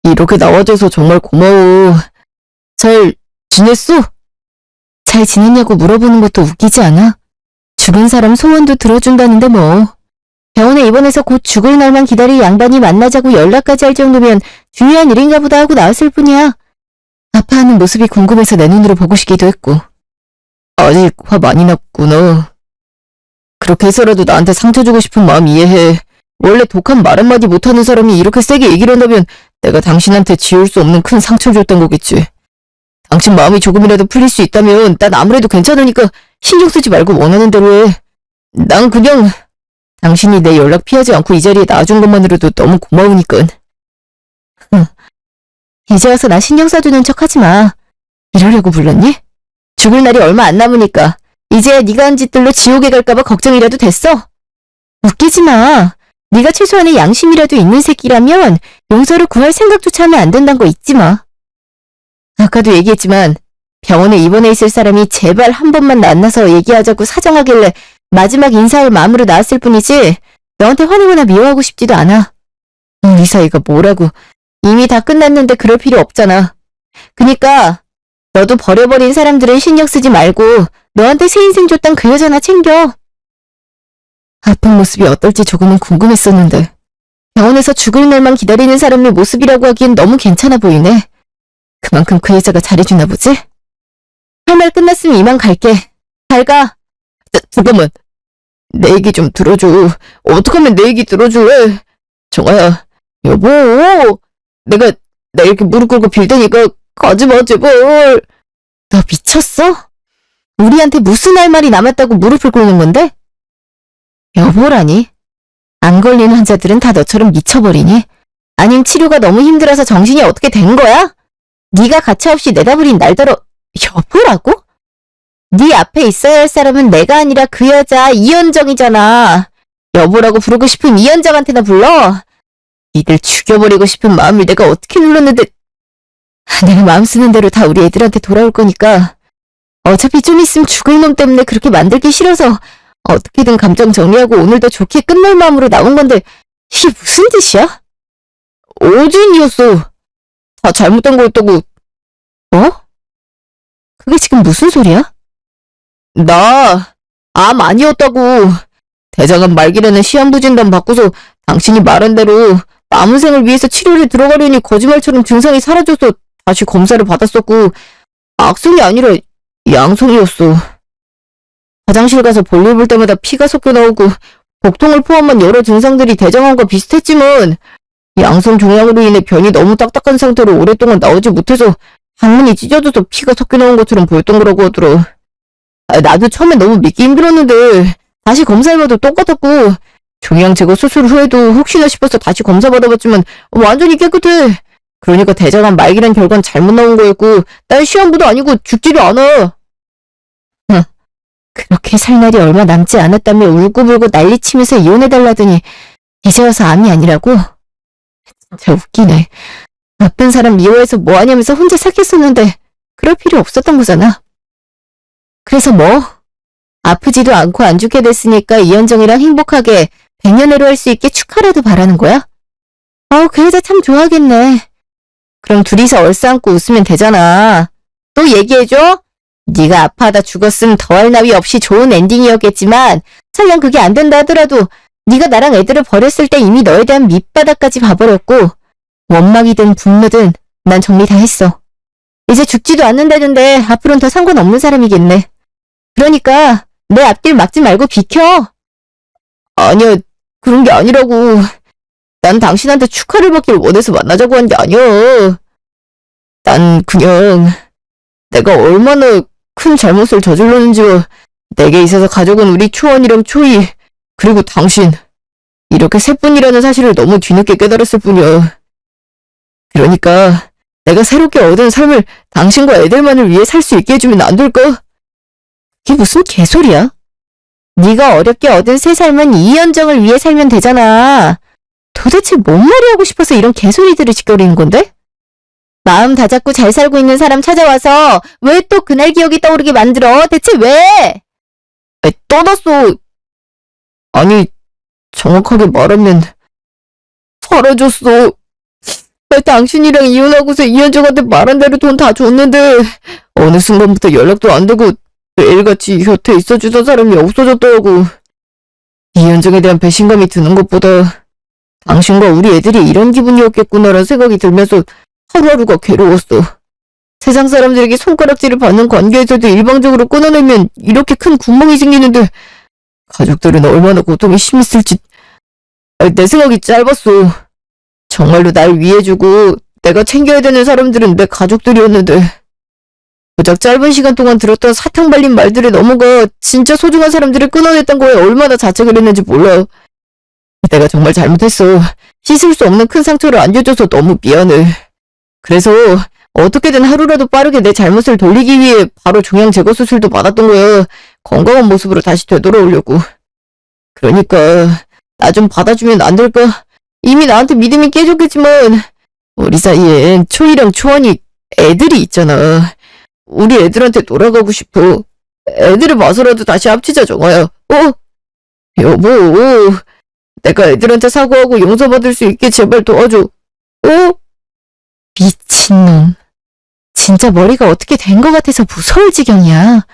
이렇게 나와줘서 정말 고마워. 잘 지냈어? 잘 지냈냐고 물어보는 것도 웃기지 않아? 죽은 사람 소원도 들어준다는데 뭐. 병원에 입원해서 곧 죽을 날만 기다릴 양반이 만나자고 연락까지 할 정도면 중요한 일인가 보다 하고 나왔을 뿐이야. 아파하는 모습이 궁금해서 내 눈으로 보고 싶기도 했고. 아직 화 많이 났구나. 그렇게 해서라도 나한테 상처 주고 싶은 마음 이해해. 원래 독한 말 한마디 못하는 사람이 이렇게 세게 얘기를 한다면 내가 당신한테 지울 수 없는 큰 상처를 줬던 거겠지. 당신 마음이 조금이라도 풀릴 수 있다면 난 아무래도 괜찮으니까 신경 쓰지 말고 원하는 대로 해. 난 그냥 당신이 내 연락 피하지 않고 이 자리에 나와준 것만으로도 너무 고마우니까. 이제 와서 나 신경 써주는 척 하지 마. 이러려고 불렀니? 죽을 날이 얼마 안 남으니까 이제 네가 한 짓들로 지옥에 갈까봐 걱정이라도 됐어? 웃기지 마. 네가 최소한의 양심이라도 있는 새끼라면 용서를 구할 생각조차 하면 안 된다는 거 잊지 마. 아까도 얘기했지만 병원에 입원해 있을 사람이 제발 한 번만 만나서 얘기하자고 사정하길래 마지막 인사할 마음으로 나왔을 뿐이지 너한테 화내거나 미워하고 싶지도 않아. 우리 사이가 뭐라고. 이미 다 끝났는데 그럴 필요 없잖아. 그니까 너도 버려버린 사람들은 신경 쓰지 말고 너한테 새 인생 줬던 그 여자나 챙겨. 아픈 모습이 어떨지 조금은 궁금했었는데 병원에서 죽을 날만 기다리는 사람의 모습이라고 하기엔 너무 괜찮아 보이네. 그만큼 그 여자가 잘해주나 보지? 할 말 끝났으면 이만 갈게. 잘 가. 잠깐만. 내 얘기 좀 들어줘. 어떡하면 내 얘기 들어줄래? 정아야, 여보. 내가 이렇게 무릎 꿇고 빌 테니까 가지마, 제발. 너 미쳤어? 우리한테 무슨 할 말이 남았다고 무릎을 꿇는 건데? 여보라니? 안 걸리는 환자들은 다 너처럼 미쳐버리니? 아님 치료가 너무 힘들어서 정신이 어떻게 된 거야? 네가 가차없이 내다버린 날더러 여보라고? 네 앞에 있어야 할 사람은 내가 아니라 그 여자 이현정이잖아. 여보라고 부르고 싶은 이현정한테나 불러. 니들 죽여버리고 싶은 마음을 내가 어떻게 눌렀는데. 내가 마음 쓰는 대로 다 우리 애들한테 돌아올 거니까 어차피 좀 있으면 죽을 놈 때문에 그렇게 만들기 싫어서 어떻게든 감정 정리하고 오늘도 좋게 끝낼 마음으로 나온 건데 이게 무슨 뜻이야? 오진이었어. 다 잘못된 거였다고. 뭐? 그게 지금 무슨 소리야? 나 암 아니었다고. 대장암 말기에는 시한부 진단 받고서 당신이 말한 대로 남은 생을 위해서 치료를 들어가려니 거짓말처럼 증상이 사라져서 다시 검사를 받았었고 악성이 아니라 양성이었어. 화장실 가서 볼일 볼 때마다 피가 섞여 나오고 복통을 포함한 여러 증상들이 대장암과 비슷했지만 양성 종양으로 인해 변이 너무 딱딱한 상태로 오랫동안 나오지 못해서 항문이 찢어져서 피가 섞여 나온 것처럼 보였던 거라고 하더라. 나도 처음에 너무 믿기 힘들었는데 다시 검사해봐도 똑같았고 종양 제거 수술 후에도 혹시나 싶어서 다시 검사 받아봤지만 완전히 깨끗해. 그러니까 대장암 말기란 결과는 잘못 나온 거였고 난 시한부도 아니고 죽지도 않아. 그렇게 살 날이 얼마 남지 않았다며 울고불고 난리치면서 이혼해달라더니 이제 와서 암이 아니라고? 진짜 웃기네. 나쁜 사람 미워해서 뭐하냐면서 혼자 삭혔었는데 그럴 필요 없었던 거잖아. 그래서 뭐? 아프지도 않고 안 죽게 됐으니까 이현정이랑 행복하게 100년해로 할 수 있게 축하라도 바라는 거야? 그 여자 참 좋아하겠네. 그럼 둘이서 얼싸안고 웃으면 되잖아. 또 얘기해줘? 네가 아파하다 죽었음 더할 나위 없이 좋은 엔딩이었겠지만 설령 그게 안 된다 하더라도 네가 나랑 애들을 버렸을 때 이미 너에 대한 밑바닥까지 봐버렸고 원망이든 분노든 난 정리 다 했어. 이제 죽지도 않는다는데 앞으로는 더 상관없는 사람이겠네. 그러니까 내 앞길 막지 말고 비켜. 아니야, 그런 게 아니라고. 난 당신한테 축하를 받길 원해서 만나자고 한 게 아니야. 난 그냥 내가 얼마나 큰 잘못을 저질렀는지와 내게 있어서 가족은 우리 초원이랑 초이 그리고 당신 이렇게 셋뿐이라는 사실을 너무 뒤늦게 깨달았을 뿐이야. 그러니까 내가 새롭게 얻은 삶을 당신과 애들만을 위해 살 수 있게 해주면 안 될까? 이게 무슨 개소리야? 네가 어렵게 얻은 새 삶은 이현정을 위해 살면 되잖아. 도대체 뭔 말이 하고 싶어서 이런 개소리들을 짓거리는 건데? 마음 다잡고 잘 살고 있는 사람 찾아와서 왜 또 그날 기억이 떠오르게 만들어? 대체 왜? 떠났어. 아니, 정확하게 말하면 사라졌어. 당신이랑 이혼하고서 이현정한테 말한 대로 돈 다 줬는데 어느 순간부터 연락도 안 되고 매일같이 곁에 있어주던 사람이 없어졌더라고. 이현정에 대한 배신감이 드는 것보다 당신과 우리 애들이 이런 기분이었겠구나라는 생각이 들면서 하루하루가 괴로웠어. 세상 사람들에게 손가락질을 받는 관계에서도 일방적으로 끊어내면 이렇게 큰 구멍이 생기는데 가족들은 얼마나 고통이 심했을지. 내 생각이 짧았어. 정말로 날 위해주고 내가 챙겨야 되는 사람들은 내 가족들이었는데 고작 짧은 시간 동안 들었던 사탕 발린 말들에 넘어가 진짜 소중한 사람들을 끊어냈던 거에 얼마나 자책을 했는지 몰라. 내가 정말 잘못했어. 씻을 수 없는 큰 상처를 안겨줘서 너무 미안해. 그래서 어떻게든 하루라도 빠르게 내 잘못을 돌리기 위해 바로 종양 제거 수술도 받았던 거야. 건강한 모습으로 다시 되돌아오려고. 그러니까 나 좀 받아주면 안 될까? 이미 나한테 믿음이 깨졌겠지만 우리 사이엔 초이랑 초원이 애들이 있잖아. 우리 애들한테 돌아가고 싶어. 애들을 봐서라도 다시 합치자, 정아야. 여보, 내가 애들한테 사과하고 용서받을 수 있게 제발 도와줘. 미친놈. 진짜 머리가 어떻게 된 것 같아서 무서울 지경이야.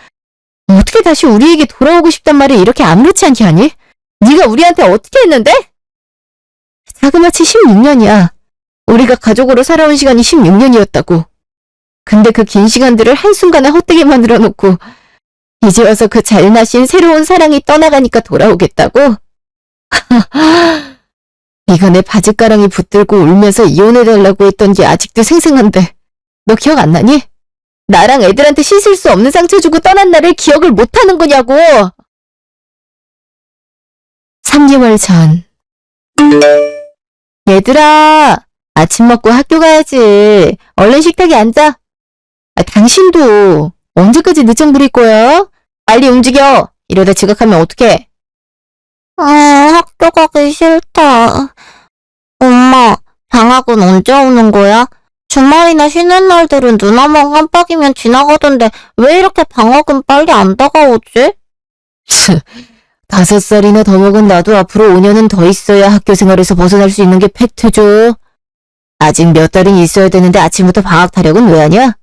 어떻게 다시 우리에게 돌아오고 싶단 말을 이렇게 아무렇지 않게 하니? 네가 우리한테 어떻게 했는데? 자그마치 16년이야. 우리가 가족으로 살아온 시간이 16년이었다고. 근데 그 긴 시간들을 한순간에 헛되게 만들어 놓고 이제 와서 그 잘나신 새로운 사랑이 떠나가니까 돌아오겠다고? 네가 내 바짓가랑이 붙들고 울면서 이혼해달라고 했던 게 아직도 생생한데 너 기억 안 나니? 나랑 애들한테 씻을 수 없는 상처 주고 떠난 날을 기억을 못하는 거냐고! 3개월 전. 얘들아, 아침 먹고 학교 가야지. 얼른 식탁에 앉아. 당신도 언제까지 늦장 부릴 거야? 빨리 움직여. 이러다 지각하면 어떡해? 학교 가기 싫다. 엄마, 방학은 언제 오는 거야? 주말이나 쉬는 날들은 눈 한 번 깜빡이면 지나가던데 왜 이렇게 방학은 빨리 안 다가오지? 5살이나 더 먹은 나도 앞으로 5년은 더 있어야 학교 생활에서 벗어날 수 있는 게 팩트죠. 아직 몇 달은 있어야 되는데 아침부터 방학 타령은 왜 하냐?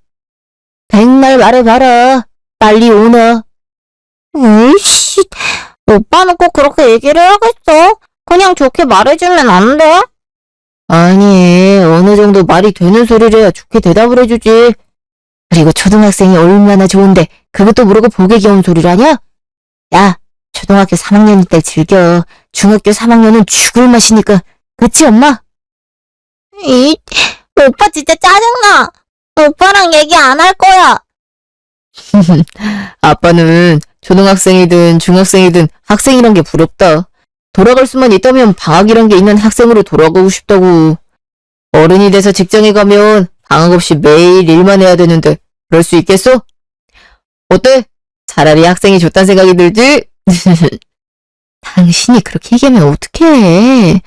백날 말해봐라. 빨리 오나. 으이씨, 오빠는 꼭 그렇게 얘기를 해야겠어? 그냥 좋게 말해주면 안 돼? 아니, 어느 정도 말이 되는 소리를 해야 좋게 대답을 해주지. 그리고 초등학생이 얼마나 좋은데 그것도 모르고 보기 귀여운 소리를 하냐? 야, 초등학교 3학년일 때 즐겨. 중학교 3학년은 죽을 맛이니까. 그치, 엄마? 오빠 진짜 짜증나. 오빠랑 얘기 안 할 거야. 아빠는 초등학생이든 중학생이든 학생이란 게 부럽다. 돌아갈 수만 있다면 방학이란 게 있는 학생으로 돌아가고 싶다고. 어른이 돼서 직장에 가면 방학 없이 매일 일만 해야 되는데 그럴 수 있겠어? 어때? 차라리 학생이 좋단 생각이 들지? 당신이 그렇게 얘기하면 어떡해.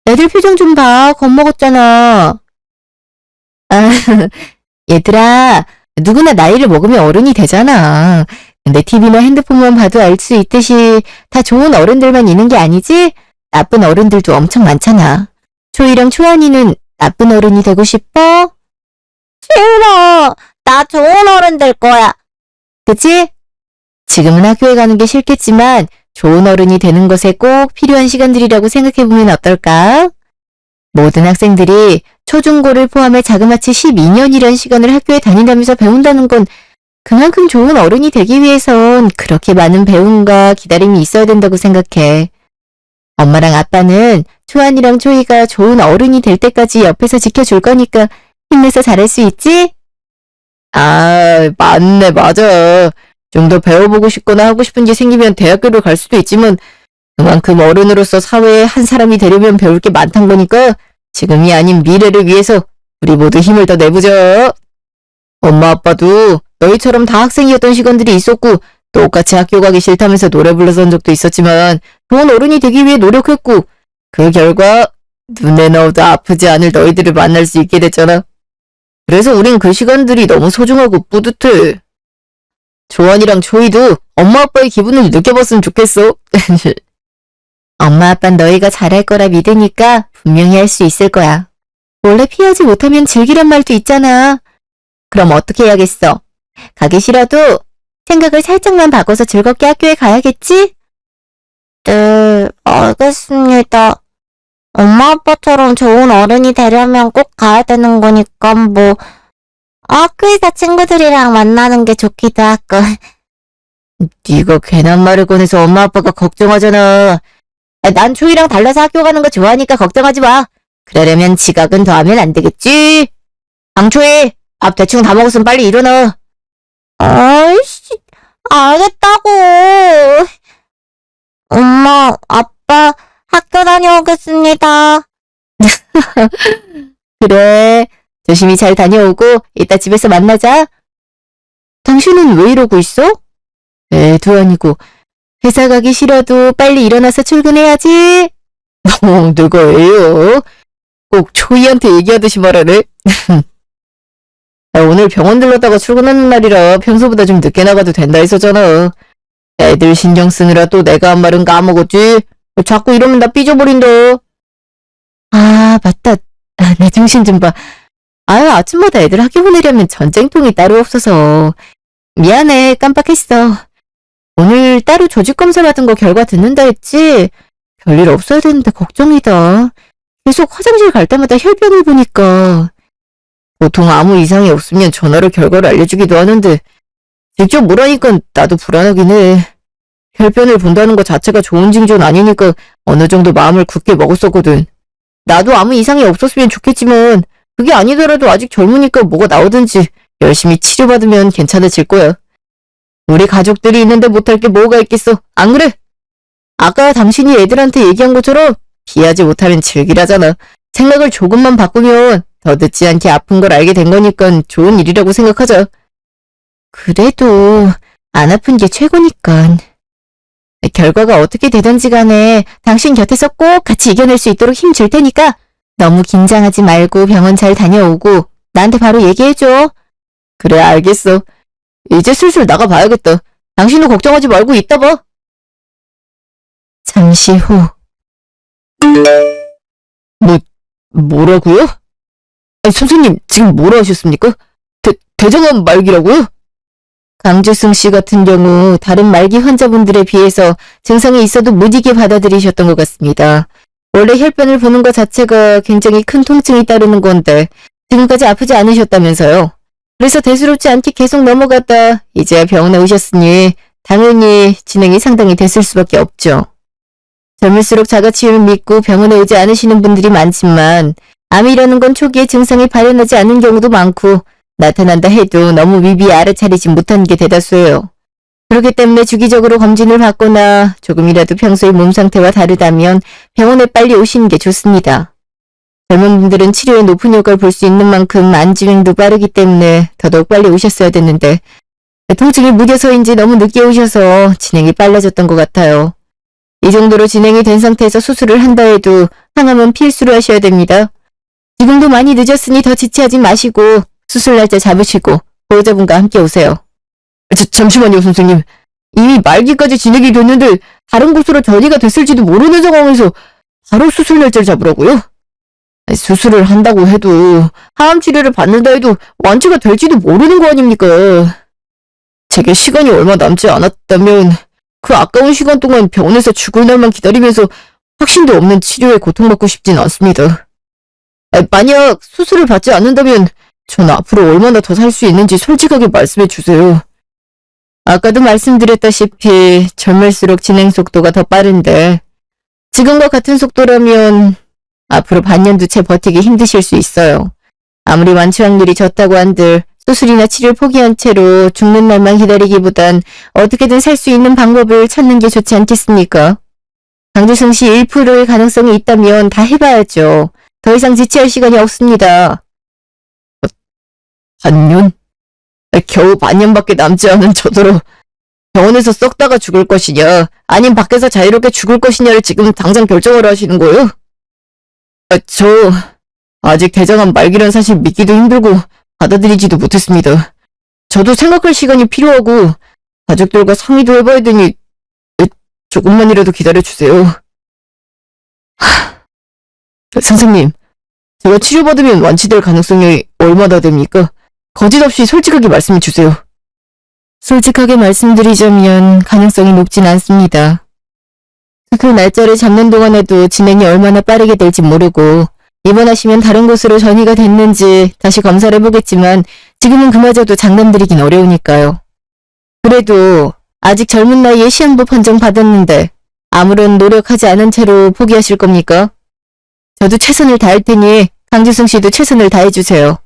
애들 표정 좀 봐. 겁먹었잖아. 아, 얘들아, 누구나 나이를 먹으면 어른이 되잖아. 근데 TV나 핸드폰만 봐도 알 수 있듯이 다 좋은 어른들만 있는 게 아니지? 나쁜 어른들도 엄청 많잖아. 초이랑 초안이는 나쁜 어른이 되고 싶어? 싫어. 나 좋은 어른 될 거야. 그치? 지금은 학교에 가는 게 싫겠지만 좋은 어른이 되는 것에 꼭 필요한 시간들이라고 생각해보면 어떨까? 모든 학생들이 초중고를 포함해 자그마치 12년이란 시간을 학교에 다닌다면서 배운다는 건 그만큼 좋은 어른이 되기 위해선 그렇게 많은 배움과 기다림이 있어야 된다고 생각해. 엄마랑 아빠는 초안이랑 초이가 좋은 어른이 될 때까지 옆에서 지켜줄 거니까 힘내서 잘할 수 있지? 아, 맞네, 맞아. 좀 더 배워보고 싶거나 하고 싶은 게 생기면 대학교를 갈 수도 있지만 그만큼 어른으로서 사회의 한 사람이 되려면 배울 게 많단 거니까 지금이 아닌 미래를 위해서 우리 모두 힘을 더 내보자. 엄마 아빠도 너희처럼 다 학생이었던 시간들이 있었고 똑같이 학교 가기 싫다면서 노래 불러선 적도 있었지만 좋은 어른이 되기 위해 노력했고 그 결과 눈에 넣어도 아프지 않을 너희들을 만날 수 있게 됐잖아. 그래서 우린 그 시간들이 너무 소중하고 뿌듯해. 조안이랑 초이도 엄마 아빠의 기분을 느껴봤으면 좋겠어. 엄마 아빠는 너희가 잘할 거라 믿으니까 분명히 할 수 있을 거야. 원래 피하지 못하면 즐기란 말도 있잖아. 그럼 어떻게 해야겠어? 가기 싫어도 생각을 살짝만 바꿔서 즐겁게 학교에 가야겠지? 네, 알겠습니다. 엄마 아빠처럼 좋은 어른이 되려면 꼭 가야 되는 거니까 뭐 학교에서 친구들이랑 만나는 게 좋기도 하고. 네가 괜한 말을 꺼내서 엄마 아빠가 걱정하잖아. 난 초이랑 달라서 학교 가는 거 좋아하니까 걱정하지 마. 그러려면 지각은 더 하면 안 되겠지? 강초이, 밥 대충 다 먹었으면 빨리 일어나. 아이씨, 알겠다고. 엄마, 아빠, 학교 다녀오겠습니다. 그래, 조심히 잘 다녀오고 이따 집에서 만나자. 당신은 왜 이러고 있어? 애도 아니고 회사 가기 싫어도 빨리 일어나서 출근해야지. 내가 애요? 꼭 초이한테 얘기하듯이 말하네. 오늘 병원 들렀다가 출근하는 날이라 평소보다 좀 늦게 나가도 된다 했었잖아. 애들 신경 쓰느라 또 내가 한 말은 까먹었지? 자꾸 이러면 나 삐져버린다. 아, 맞다. 내 정신 좀 봐. 아유, 아침마다 애들 학교 보내려면 전쟁통이 따로 없어서. 미안해, 깜빡했어. 오늘 따로 조직검사 받은 거 결과 듣는다 했지? 별일 없어야 되는데 걱정이다. 계속 화장실 갈 때마다 혈변을 보니까. 보통 아무 이상이 없으면 전화로 결과를 알려주기도 하는데 직접 물으니까 나도 불안하긴 해. 혈변을 본다는 것 자체가 좋은 징조는 아니니까 어느 정도 마음을 굳게 먹었었거든. 나도 아무 이상이 없었으면 좋겠지만 그게 아니더라도 아직 젊으니까 뭐가 나오든지 열심히 치료받으면 괜찮아질 거야. 우리 가족들이 있는데 못할 게 뭐가 있겠어. 안 그래? 아까 당신이 애들한테 얘기한 것처럼 피하지 못하면 즐기라잖아. 생각을 조금만 바꾸면 더 늦지 않게 아픈 걸 알게 된 거니까 좋은 일이라고 생각하자. 그래도 안 아픈 게 최고니까. 결과가 어떻게 되든지 간에 당신 곁에서 꼭 같이 이겨낼 수 있도록 힘 줄 테니까 너무 긴장하지 말고 병원 잘 다녀오고 나한테 바로 얘기해줘. 그래, 알겠어. 이제 슬슬 나가봐야겠다. 당신도 걱정하지 말고 있다 봐. 잠시 후. 뭐라고요? 아니, 선생님, 지금 뭐라 하셨습니까? 대장암 말기라고요? 강주승 씨 같은 경우 다른 말기 환자분들에 비해서 증상이 있어도 무디게 받아들이셨던 것 같습니다. 원래 혈변을 보는 것 자체가 굉장히 큰 통증이 따르는 건데 지금까지 아프지 않으셨다면서요. 그래서 대수롭지 않게 계속 넘어갔다 이제야 병원에 오셨으니 당연히 진행이 상당히 됐을 수밖에 없죠. 젊을수록 자가치유를 믿고 병원에 오지 않으시는 분들이 많지만 암이라는 건 초기에 증상이 발현하지 않는 경우도 많고 나타난다 해도 너무 미비에 알아차리지 못한 게 대다수예요. 그렇기 때문에 주기적으로 검진을 받거나 조금이라도 평소의 몸 상태와 다르다면 병원에 빨리 오시는 게 좋습니다. 젊은 분들은 치료에 높은 효과를 볼 수 있는 만큼 안진행도 빠르기 때문에 더더욱 빨리 오셨어야 됐는데 통증이 무뎌서인지 너무 늦게 오셔서 진행이 빨라졌던 것 같아요. 이 정도로 진행이 된 상태에서 수술을 한다 해도 항암은 필수로 하셔야 됩니다. 지금도 많이 늦었으니 더 지체하지 마시고 수술 날짜 잡으시고 보호자분과 함께 오세요. 잠시만요, 선생님. 이미 말기까지 진행이 됐는데 다른 곳으로 전이가 됐을지도 모르는 상황에서 바로 수술 날짜를 잡으라고요? 아니, 수술을 한다고 해도 항암 치료를 받는다 해도 완치가 될지도 모르는 거 아닙니까? 제게 시간이 얼마 남지 않았다면 그 아까운 시간 동안 병원에서 죽을 날만 기다리면서 확신도 없는 치료에 고통받고 싶진 않습니다. 만약 수술을 받지 않는다면 전 앞으로 얼마나 더 살 수 있는지 솔직하게 말씀해 주세요. 아까도 말씀드렸다시피 젊을수록 진행 속도가 더 빠른데 지금과 같은 속도라면 앞으로 반년도 채 버티기 힘드실 수 있어요. 아무리 완치 확률이 적다고 한들 수술이나 치료를 포기한 채로 죽는 날만 기다리기보단 어떻게든 살 수 있는 방법을 찾는 게 좋지 않겠습니까? 강주승 씨 1%의 가능성이 있다면 다 해봐야죠. 더 이상 지체할 시간이 없습니다. 반년? 겨우 반년밖에 남지 않은 저더러 병원에서 썩다가 죽을 것이냐 아님 밖에서 자유롭게 죽을 것이냐를 지금 당장 결정을 하시는 거예요? 저 아직 대장암 말기란 사실 믿기도 힘들고 받아들이지도 못했습니다. 저도 생각할 시간이 필요하고 가족들과 상의도 해봐야 되니 조금만이라도 기다려주세요. 선생님, 제가 치료받으면 완치될 가능성이 얼마나 됩니까? 거짓 없이 솔직하게 말씀해 주세요. 솔직하게 말씀드리자면 가능성이 높진 않습니다. 그 날짜를 잡는 동안에도 진행이 얼마나 빠르게 될지 모르고 입원하시면 다른 곳으로 전이가 됐는지 다시 검사를 해보겠지만 지금은 그마저도 장담드리긴 어려우니까요. 그래도 아직 젊은 나이에 시한부 판정 받았는데 아무런 노력하지 않은 채로 포기하실 겁니까? 저도 최선을 다할 테니 강주승 씨도 최선을 다해주세요.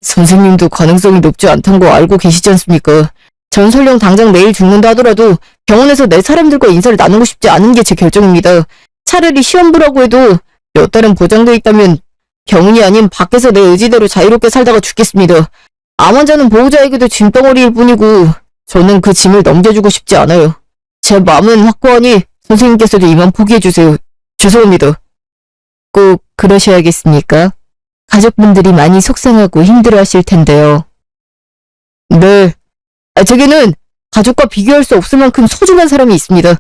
선생님도 가능성이 높지 않다는 거 알고 계시지 않습니까? 전 설령 당장 내일 죽는다 하더라도 병원에서 내 사람들과 인사를 나누고 싶지 않은 게 제 결정입니다. 차라리 시험부라고 해도 몇 달은 보장돼 있다면 병원이 아닌 밖에서 내 의지대로 자유롭게 살다가 죽겠습니다. 암 환자는 보호자에게도 짐덩어리일 뿐이고 저는 그 짐을 넘겨주고 싶지 않아요. 제 마음은 확고하니 선생님께서도 이만 포기해주세요. 죄송합니다. 꼭 그러셔야겠습니까? 가족분들이 많이 속상하고 힘들어하실 텐데요. 네. 제게는 가족과 비교할 수 없을 만큼 소중한 사람이 있습니다.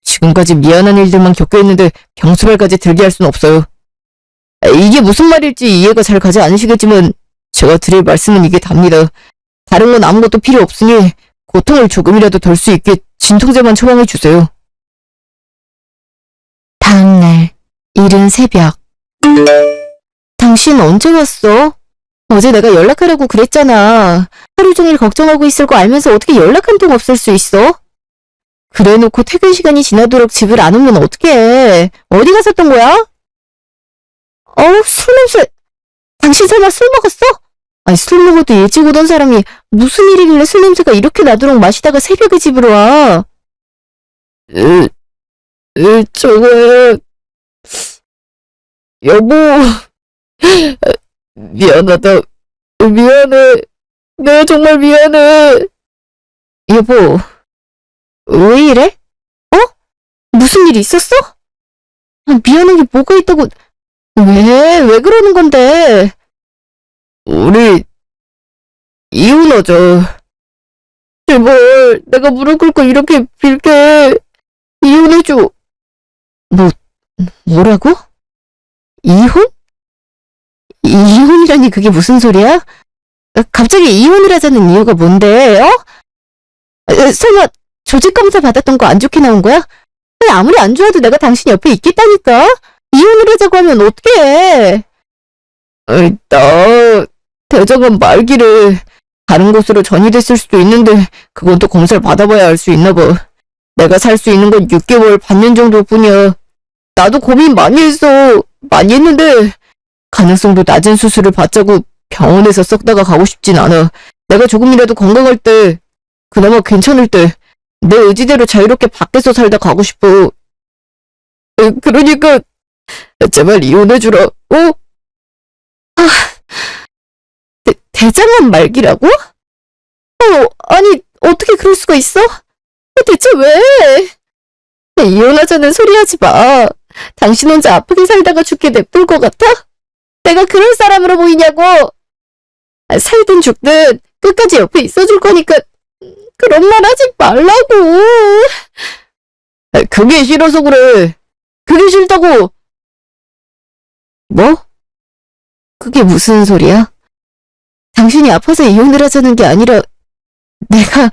지금까지 미안한 일들만 겪어있는데 병수발까지 들게 할 수는 없어요. 이게 무슨 말일지 이해가 잘 가지 않으시겠지만 제가 드릴 말씀은 이게 답니다. 다른 건 아무것도 필요 없으니 고통을 조금이라도 덜 수 있게 진통제만 처방해 주세요. 다음날 이른 새벽. 당신 언제 왔어? 어제 내가 연락하려고 그랬잖아. 하루 종일 걱정하고 있을 거 알면서 어떻게 연락 한 통 없을 수 있어? 그래놓고 퇴근 시간이 지나도록 집을 안 오면 어떡해. 어디 갔었던 거야? 술 냄새. 당신 설마 술 먹었어? 아니, 술 먹어도 일찍 오던 사람이 무슨 일이길래 술 냄새가 이렇게 나도록 마시다가 새벽에 집으로 와. 저거요. 여보. 미안하다. 미안해. 내가 정말 미안해. 여보, 왜 이래? 무슨 일 있었어? 미안한 게 뭐가 있다고. 왜 그러는 건데? 우리 이혼하자. 제발 내가 무릎 꿇고 이렇게 빌게. 이혼해줘. 뭐라고? 이혼? 이혼이라니 그게 무슨 소리야? 갑자기 이혼을 하자는 이유가 뭔데, 설마 조직검사 받았던 거 안 좋게 나온 거야? 아무리 안 좋아도 내가 당신 옆에 있겠다니까? 이혼을 하자고 하면 어떡해? 나 대장암 말기를 다른 곳으로 전이됐을 수도 있는데 그건 또 검사를 받아봐야 알 수 있나 봐. 내가 살 수 있는 건 6개월, 반년 정도뿐이야. 나도 고민 많이 했어. 많이 했는데 가능성도 낮은 수술을 받자고 병원에서 썩다가 가고 싶진 않아. 내가 조금이라도 건강할 때, 그나마 괜찮을 때 내 의지대로 자유롭게 밖에서 살다 가고 싶어. 그러니까 제발 이혼해주라. 대장암 말기라고? 아니, 어떻게 그럴 수가 있어? 대체 왜? 이혼하자는 소리 하지 마. 당신 혼자 아프게 살다가 죽게 냅둘 것 같아? 내가 그럴 사람으로 보이냐고. 살든 죽든 끝까지 옆에 있어줄 거니까 그런 말 하지 말라고. 그게 싫어서 그래. 그게 싫다고. 뭐? 그게 무슨 소리야? 당신이 아파서 이혼을 하자는 게 아니라 내가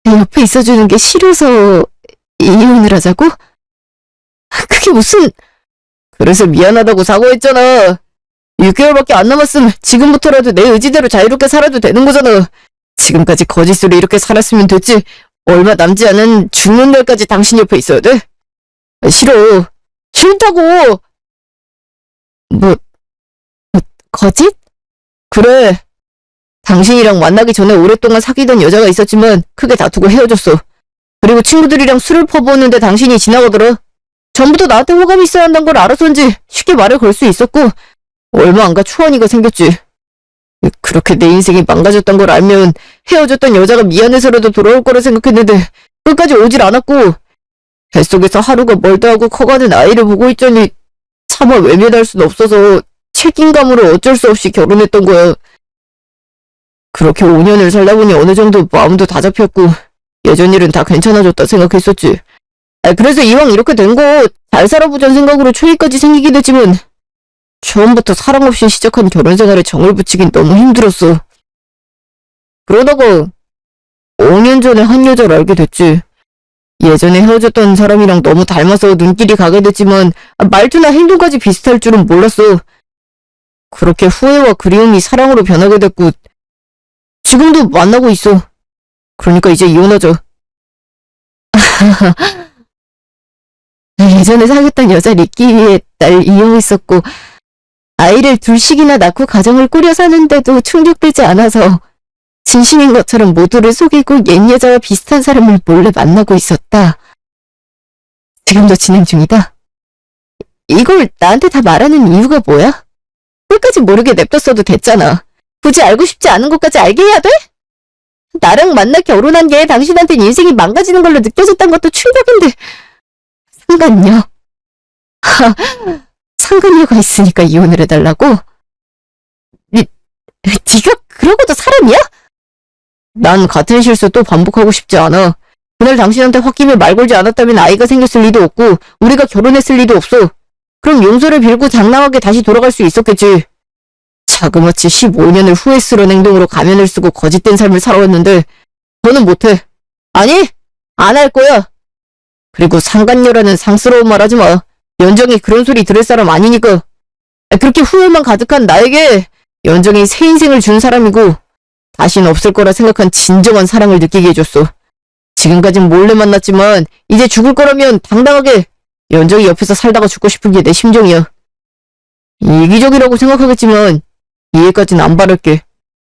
내 옆에 있어주는 게 싫어서 이혼을 하자고? 그게 무슨... 그래서 미안하다고 사과했잖아. 6개월밖에 안 남았으면 지금부터라도 내 의지대로 자유롭게 살아도 되는 거잖아. 지금까지 거짓으로 이렇게 살았으면 됐지. 얼마 남지 않은 죽는 날까지 당신 옆에 있어야 돼? 싫어. 싫다고. 거짓? 그래. 당신이랑 만나기 전에 오랫동안 사귀던 여자가 있었지만 크게 다투고 헤어졌어. 그리고 친구들이랑 술을 퍼부었는데 당신이 지나가더라. 전부터 나한테 호감이 있어야 한다는 걸 알아서인지 쉽게 말을 걸 수 있었고 얼마 안 가 추원이가 생겼지. 그렇게 내 인생이 망가졌던 걸 알면 헤어졌던 여자가 미안해서라도 돌아올 거라 생각했는데 끝까지 오질 않았고 뱃속에서 하루가 멀다 하고 커가는 아이를 보고 있자니 차마 외면할 순 없어서 책임감으로 어쩔 수 없이 결혼했던 거야. 그렇게 5년을 살다 보니 어느 정도 마음도 다 잡혔고 예전 일은 다 괜찮아졌다 생각했었지. 그래서 이왕 이렇게 된 거 잘 살아보자는 생각으로 초이까지 생기긴 했지만 처음부터 사랑 없이 시작한 결혼 생활에 정을 붙이긴 너무 힘들었어. 그러다가 5년 전에 한 여자를 알게 됐지. 예전에 헤어졌던 사람이랑 너무 닮아서 눈길이 가게 됐지만 말투나 행동까지 비슷할 줄은 몰랐어. 그렇게 후회와 그리움이 사랑으로 변하게 됐고 지금도 만나고 있어. 그러니까 이제 이혼하자. 예전에 사귀었던 여자 리끼의 딸 이용했었고 아이를 둘씩이나 낳고 가정을 꾸려 사는데도 충족되지 않아서 진심인 것처럼 모두를 속이고 옛 여자와 비슷한 사람을 몰래 만나고 있었다. 지금도 진행 중이다. 이걸 나한테 다 말하는 이유가 뭐야? 끝까지 모르게 냅뒀어도 됐잖아. 굳이 알고 싶지 않은 것까지 알게 해야 돼? 나랑 만나 결혼한 게 당신한텐 인생이 망가지는 걸로 느껴졌단 것도 충격인데 상관녀? 상관녀가 있으니까 이혼을 해달라고? 네가 그러고도 사람이야? 난 같은 실수 또 반복하고 싶지 않아. 그날 당신한테 홧김에 말 걸지 않았다면 아이가 생겼을 리도 없고 우리가 결혼했을 리도 없어. 그럼 용서를 빌고 장랑하게 다시 돌아갈 수 있었겠지. 자그마치 15년을 후회스러운 행동으로 가면을 쓰고 거짓된 삶을 살아왔는데 너는 못해. 아니, 안 할 거야. 그리고 상간녀라는 상스러운 말 하지 마. 연정이 그런 소리 들을 사람 아니니까. 그렇게 후회만 가득한 나에게 연정이 새 인생을 준 사람이고 다시는 없을 거라 생각한 진정한 사랑을 느끼게 해줬어. 지금까진 몰래 만났지만 이제 죽을 거라면 당당하게 연정이 옆에서 살다가 죽고 싶은 게 내 심정이야. 이기적이라고 생각하겠지만 이해까진 안 바랄게.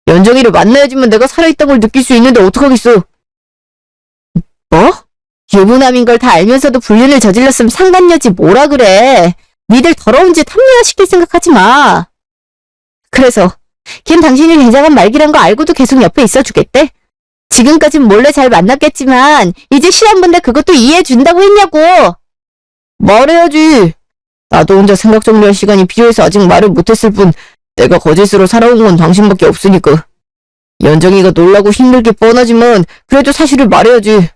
연정이를 만나야지만 내가 살아있다는 걸 느낄 수 있는데 어떡하겠어. 뭐? 유부남인 걸 다 알면서도 불륜을 저질렀으면 상간녀지 뭐라 그래. 니들 더러운 짓 합리화시킬 생각하지 마. 그래서 걘 당신이 대장한 말기란 거 알고도 계속 옆에 있어주겠대? 지금까진 몰래 잘 만났겠지만 이제 시험 본데 그것도 이해해준다고 했냐고. 말해야지. 나도 혼자 생각 정리할 시간이 필요해서 아직 말을 못했을 뿐 내가 거짓으로 살아온 건 당신밖에 없으니까. 연정이가 놀라고 힘들게 뻔하지만 그래도 사실을 말해야지.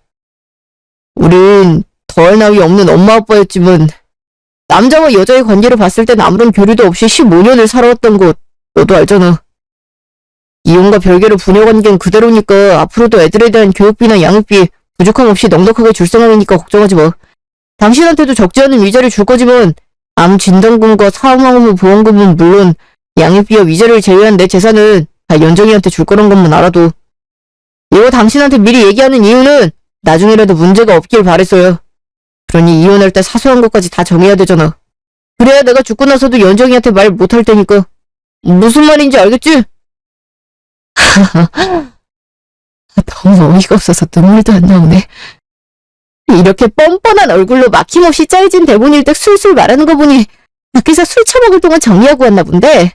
우린 더할 나위 없는 엄마 아빠였지만 남자와 여자의 관계를 봤을 땐 아무런 교류도 없이 15년을 살아왔던 거 너도 알잖아. 이혼과 별개로 부녀관계는 그대로니까 앞으로도 애들에 대한 교육비나 양육비 부족함 없이 넉넉하게 줄 생각이니까 걱정하지 마. 당신한테도 적지 않은 위자료 줄 거지만 암 진단금과 사망 후 보험금은 물론 양육비와 위자료를 제외한 내 재산은 다 연정이한테 줄 거란 것만 알아도. 이거 당신한테 미리 얘기하는 이유는 나중에라도 문제가 없길 바랬어요. 그러니 이혼할 때 사소한 것까지 다 정해야 되잖아. 그래야 내가 죽고 나서도 연정이한테 말 못할 테니까. 무슨 말인지 알겠지? 너무 어이가 없어서 눈물도 안 나오네. 이렇게 뻔뻔한 얼굴로 막힘없이 짜여진 대본 읽듯 술술 말하는 거 보니 밖에서 술 처먹을 동안 정리하고 왔나 본데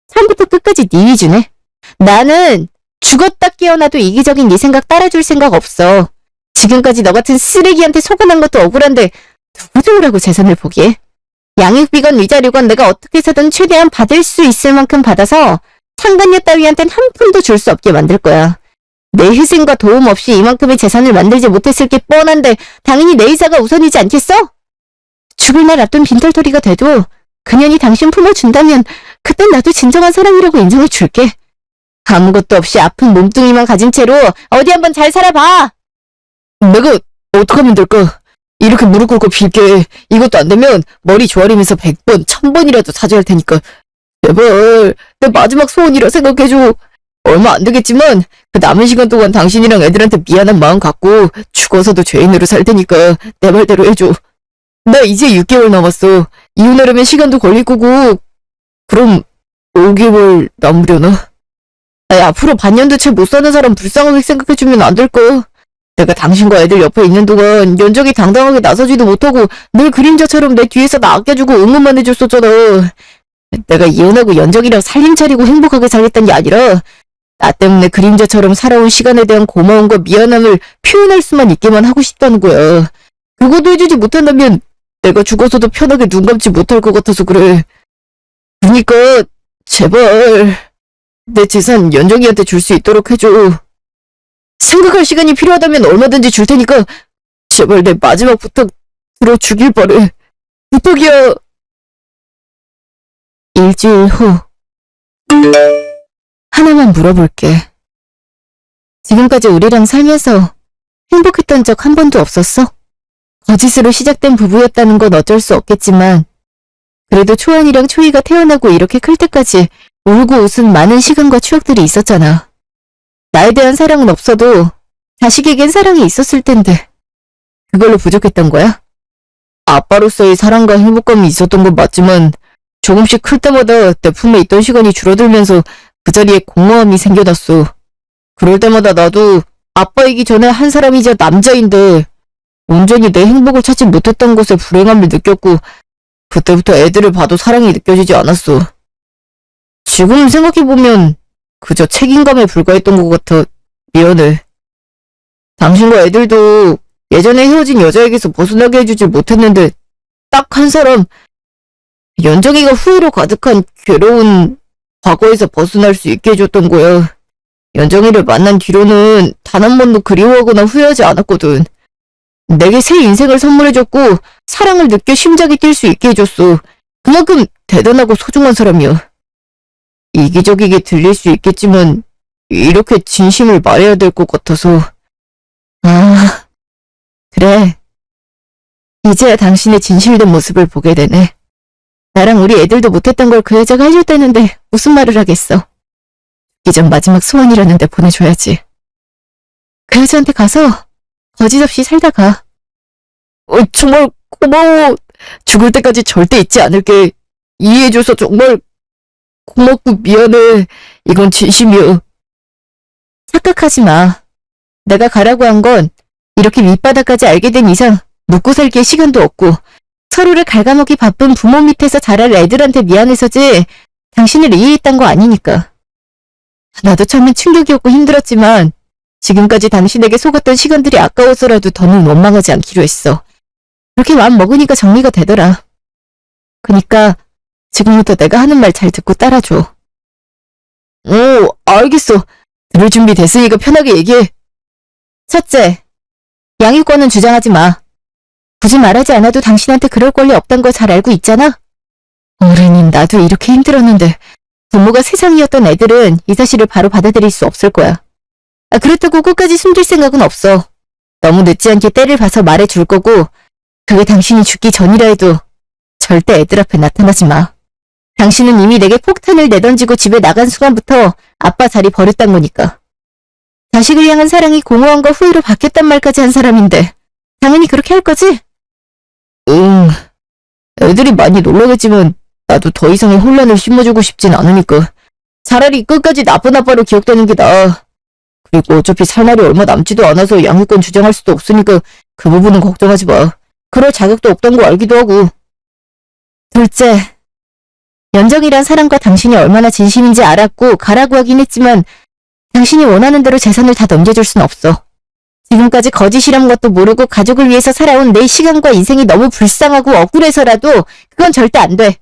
처음부터 끝까지 네 위주네. 나는 죽었다 깨어나도 이기적인 네 생각 따라줄 생각 없어. 지금까지 너 같은 쓰레기한테 속아난 것도 억울한데 누구라고 재산을 포기해? 양육비건 위자료건 내가 어떻게 해서든 최대한 받을 수 있을 만큼 받아서 상간녀 따위한텐 한 푼도 줄 수 없게 만들 거야. 내 희생과 도움 없이 이만큼의 재산을 만들지 못했을 게 뻔한데 당연히 내 의사가 우선이지 않겠어? 죽을 날 앞둔 빈털터리가 돼도 그년이 당신 품어준다면 그땐 나도 진정한 사랑이라고 인정해 줄게. 아무것도 없이 아픈 몸뚱이만 가진 채로 어디 한번 잘 살아봐. 내가 어떡하면 될까? 이렇게 무릎 꿇고 빌게. 이것도 안 되면 머리 조아리면서 100번, 1000번이라도 사죄할 테니까 제발 내 마지막 소원이라 생각해줘. 얼마 안 되겠지만 그 남은 시간 동안 당신이랑 애들한테 미안한 마음 갖고 죽어서도 죄인으로 살 테니까 내 말대로 해줘. 나 이제 6개월 남았어. 이혼하려면 시간도 걸릴 거고. 그럼 5개월 남으려나? 아니, 앞으로 반년도 채 못 사는 사람 불쌍하게 생각해주면 안 될까? 내가 당신과 애들 옆에 있는 동안 연정이 당당하게 나서지도 못하고 늘 그림자처럼 내 뒤에서 나 아껴주고 응원만 해줬었잖아. 내가 이혼하고 연정이랑 살림 차리고 행복하게 살겠다는 게 아니라 나 때문에 그림자처럼 살아온 시간에 대한 고마움과 미안함을 표현할 수만 있게만 하고 싶다는 거야. 그것도 해주지 못한다면 내가 죽어서도 편하게 눈 감지 못할 것 같아서 그래. 그러니까 제발 내 재산 연정이한테 줄 수 있도록 해줘. 생각할 시간이 필요하다면 얼마든지 줄 테니까 제발 내 마지막 부탁 들어주길 바래. 부탁이야. 일주일 후. 하나만 물어볼게. 지금까지 우리랑 살면서 행복했던 적 한 번도 없었어? 거짓으로 시작된 부부였다는 건 어쩔 수 없겠지만 그래도 초안이랑 초이가 태어나고 이렇게 클 때까지 울고 웃은 많은 시간과 추억들이 있었잖아. 나에 대한 사랑은 없어도 자식에겐 사랑이 있었을 텐데 그걸로 부족했던 거야? 아빠로서의 사랑과 행복감이 있었던 건 맞지만 조금씩 클 때마다 내 품에 있던 시간이 줄어들면서 그 자리에 공허함이 생겨났어. 그럴 때마다 나도 아빠이기 전에 한 사람이자 남자인데 온전히 내 행복을 찾지 못했던 것에 불행함을 느꼈고 그때부터 애들을 봐도 사랑이 느껴지지 않았어. 지금 생각해보면 그저 책임감에 불과했던 것 같아. 미안해. 당신과 애들도 예전에 헤어진 여자에게서 벗어나게 해주질 못했는데 딱 한 사람, 연정이가 후회로 가득한 괴로운 과거에서 벗어날 수 있게 해줬던 거야. 연정이를 만난 뒤로는 단 한 번도 그리워하거나 후회하지 않았거든. 내게 새 인생을 선물해줬고 사랑을 느껴 심장이 뛸 수 있게 해줬어. 그만큼 대단하고 소중한 사람이야. 이기적이게 들릴 수 있겠지만 이렇게 진심을 말해야 될 것 같아서. 아, 그래. 이제야 당신의 진실된 모습을 보게 되네. 나랑 우리 애들도 못했던 걸 그 여자가 해줬다는데 무슨 말을 하겠어. 이전 마지막 소원이라는데 보내줘야지. 그 여자한테 가서 거짓 없이 살다 가. 정말 고마워. 죽을 때까지 절대 잊지 않을게. 이해해줘서 정말 고맙고 미안해. 이건 진심이야. 착각하지 마. 내가 가라고 한 건 이렇게 밑바닥까지 알게 된 이상 묵고 살기에 시간도 없고 서로를 갉아먹기 바쁜 부모 밑에서 자랄 애들한테 미안해서지 당신을 이해했던 거 아니니까. 나도 처음엔 충격이었고 힘들었지만 지금까지 당신에게 속았던 시간들이 아까워서라도 더는 원망하지 않기로 했어. 그렇게 마음 먹으니까 정리가 되더라. 그니까 지금부터 내가 하는 말 잘 듣고 따라줘. 오, 알겠어. 들을 준비 됐으니까 편하게 얘기해. 첫째, 양육권은 주장하지 마. 굳이 말하지 않아도 당신한테 그럴 권리 없단 걸 잘 알고 있잖아? 어른인 나도 이렇게 힘들었는데 부모가 세상이었던 애들은 이 사실을 바로 받아들일 수 없을 거야. 그렇다고 끝까지 숨길 생각은 없어. 너무 늦지 않게 때를 봐서 말해줄 거고 그게 당신이 죽기 전이라 해도 절대 애들 앞에 나타나지 마. 당신은 이미 내게 폭탄을 내던지고 집에 나간 순간부터 아빠 자리 버렸단 거니까. 자식을 향한 사랑이 공허함과 후회로 바뀌었단 말까지 한 사람인데 당연히 그렇게 할 거지? 응. 애들이 많이 놀라겠지만 나도 더 이상의 혼란을 심어주고 싶진 않으니까 차라리 끝까지 나쁜 아빠로 기억되는 게 나아. 그리고 어차피 살 날이 얼마 남지도 않아서 양육권 주장할 수도 없으니까 그 부분은 걱정하지 마. 그럴 자격도 없던 거 알기도 하고. 둘째, 연정이란 사람과 당신이 얼마나 진심인지 알았고 가라고 하긴 했지만 당신이 원하는 대로 재산을 다 넘겨줄 순 없어. 지금까지 거짓이란 것도 모르고 가족을 위해서 살아온 내 시간과 인생이 너무 불쌍하고 억울해서라도 그건 절대 안 돼.